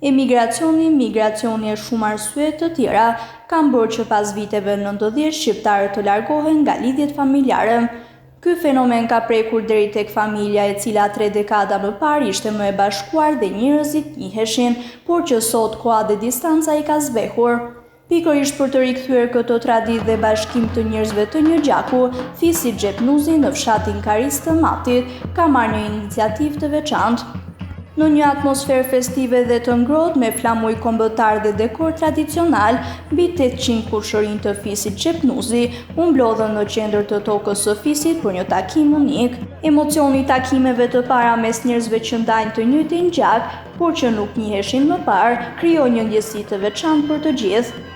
Emigracioni, migracioni e shumë arsye të tjera kanë bërë që pas viteve 90 shqiptarët të largohen nga lidhjet familjare. Ky fenomen ka prekur deri tek familja e cila 3 dekada më parë ishte më e bashkuar dhe njerëzit njiheshin, por që sot koha dhe distanca i ka zbehur. Pikërisht për të rikthyer këtë traditë dhe bashkim të njerëzve të një gjaku, Fisi Xhepnuzi në fshatin Karis të Matit ka marrë një iniciativë të veçantë. Në një atmosferë festive dhe të ngrohtë me flamuj kombëtar dhe dekor tradicional, mbi 800 kushërinj të Fisit Xhepnuzi u mblodhën në qendër të tokës së Fisit për një takim unik. Emocioni i takimeve të para mes njerëzve që ndajnë të njëjtin gjak, por që nuk njiheshin më parë, krijoi një ndjesi të veçantë për të gjithë.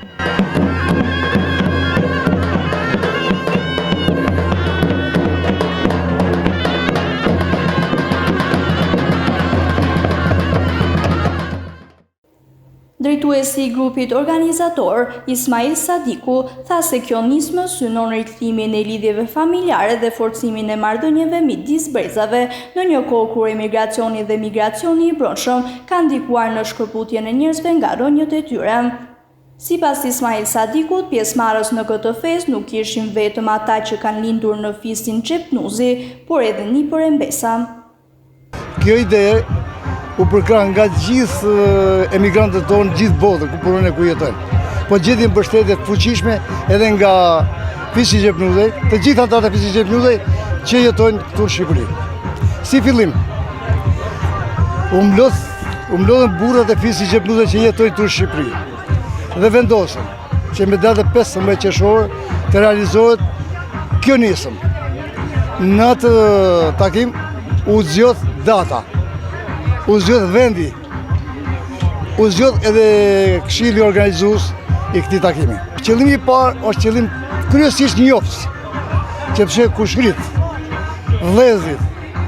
Drejtuesi i grupit organizator, Ismail Sadiku, tha se kjo nismë synon rikthimin e lidhjeve familjare dhe forcimin e marrëdhënieve midis brezave në një kohë kur emigracioni dhe migracioni i brendshëm kanë ndikuar në shkëputjen e njerëzve nga rrënjët e tyre. Sipas Ismail Sadikut, pjesëmarrës në këtë festë nuk ishin vetëm ata që kanë lindur në Fisin Xhepnuzi, por edhe nipër e mbesa. Kjo ide u përkra nga gjithë emigrantët tonë, gjithë botën, ku punojnë e ku jetojnë. Po gjetin mbështetje të fuqishme edhe nga Fisi Xhepnuzi, të gjithë ata të Fisi Xhepnuzi që jetojnë këtu në Shqipëri. Si fillim, u mblodhën burrat e Fisi Xhepnuzi që jetojnë këtu në Shqipëri dhe vendosën që me datën 15 qershor të realizohet kjo nisëm. Në atë takim u zgjodh data, u zgjodh vendi, u zgjodh edhe këshilli organizues i këtij takimi. Qëllimi i parë është qëllim kryesisht njoftës, që pse kushrit, vëllezërit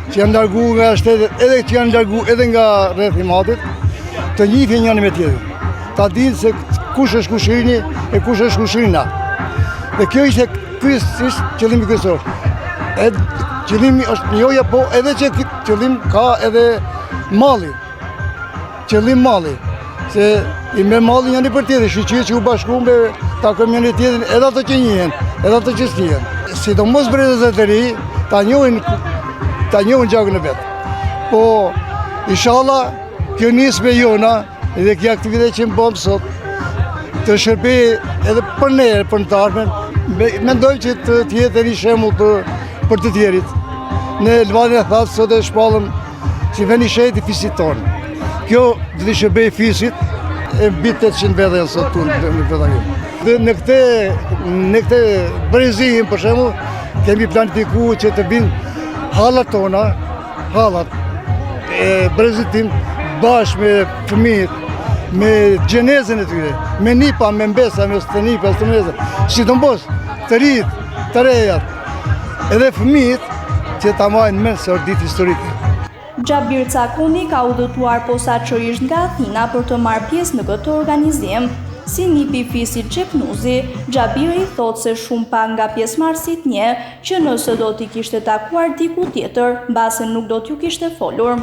që janë larguar nga shtetet, edhe që janë larguar edhe nga rreth i Matit, të njihin njëri me tjetrin. Ta dinë se kush është kushërini e kush është kushërina. Dhe kjo ishte kryesisht qëllimi kryesor. Qëllimi është njohja, po edhe që qëllim ka edhe malli. Qëllim malli. Se i me malli njëri për tjetër, shoqëria që u bashkuan me takojnë njëri tjetrin, edhe ato që njihen, edhe ato që s'njihen. Sidomos brezat e të ri, ta njohin gjakun e vet. Po inshallah kjo nisme jona dhe kjo aktivitet që bëjmë sot të shërbej edhe për ne, për në të ardhmen, mendojmë që të jetë një shembull për të tjerit. Ne Lvani e thatë sot e shpallëm si veni shejt i Fisit tonë. Kjo dhe të shërbej Fisit, e mbi 800 vete janë sot në këtë takim. Dhe në këtë brezihim, për shembull, kemi planifikuar që të vinë hallat tona, hallat e brezit tim, bashkë me fëmijët, me gjenezën e tyre, me nipa, me mbesa, me stenipa, sidomos të rit, të rejat, edhe fëmijët që ta marrin mend se është ditë historike. Xhabir Cakuni ka udhëtuar posaçërisht nga Athina për të marrë pjesë në këtë organizim. Si nipi Fisit Xhepnuzi, Xhabiri thotë se shumë pak nga pjesëmarrësit njeh që nëse do t'i kishte takuar diku tjetër, mbase nuk do t'ju kishte folur.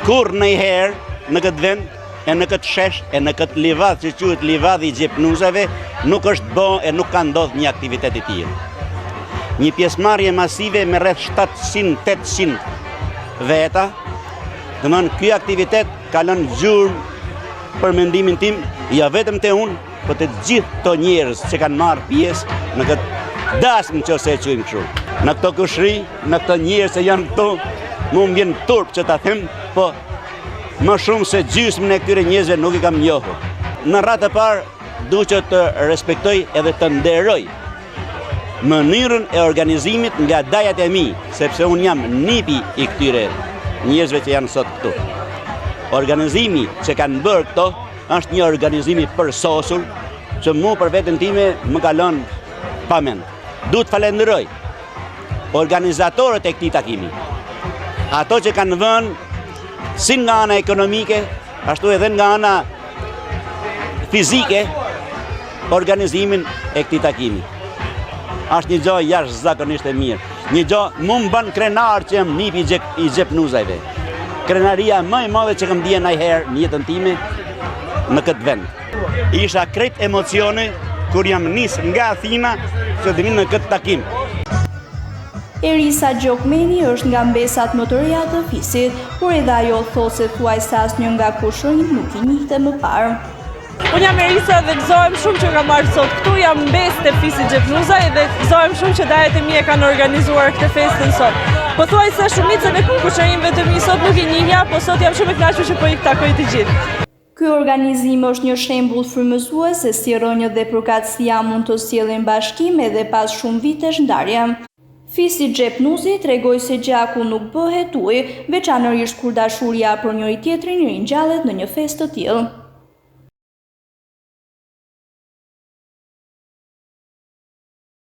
Kur ndonjëherë në këtë vend e në këtë shesh e në këtë livadh që quhet livadhi i Xhepnuzave nuk është bë e nuk ka ndodhur një aktivitet i tillë. Një pjesëmarrje masive me rreth 700-800 veta. Domthon ky aktivitet ka lënë gjurmë për mendimin tim, jo vetëm te unë, por te gjithë to njerëz që kanë marrë pjesë në këtë dasmë nëse e quajmë kështu. Në këto kushëri, në këto njerëz që janë këtu, mu më vjen turp që ta them, po më shumë se gjysmën e këtyre njerëzve nuk i kam njohur. Në radhë të parë duhet të respektoj edhe të nderoj mënyrën e organizimit nga dajat e mi, sepse unë jam nipi i këtyre njerëzve që janë sot këtu. Organizimi që kanë bërë këto është një organizimi përsosur që mu për veten time më ka lënë pa mend. Duhet falenderoj organizatorët e këtij takimi. Ato që kanë vënë si nga ana ekonomike, ashtu edhe nga ana fizike organizimin e këtij takimi. Është një gjë jashtëzakonisht e mirë. Një gjë mu më bën krenar që jam nipi i Xhepnuzave. krenaria më e madhe që kam ndjen ndonjëherë në jetën time në këtë vend. Isha krejt emocione kur jam nis nga Athina që të vinë në këtë takim. Erisa Gjokmeni është nga mbesat më të reja të Fisit, por edhe ajo thotë se thuajse asnjë nga kushërinjt nuk i njihte më parë. Unë jam Erisa dhe gëzohem shumë që kam marrë sot këtu, jam mbesë të Fisit Xhepnuza dhe gëzohem shumë që dajet e mia kanë organizuar këtë festën sot. Po thuajse shumicën e kushërinjve të mi sot nuk i njihja, po sot jam shumë e kënaqur që po i takoj të gjithë. Ky organizim është një shembull frymëzues se si rrënjët dhe përkatësia mund të sjellin bashkim edhe pas shumë vitesh ndarje. Fisi Xhepnuzi tregoi se gjaku nuk bëhet ujë, veçanërisht kur dashuria për njëri tjetrin ringjallet në një festë të tillë.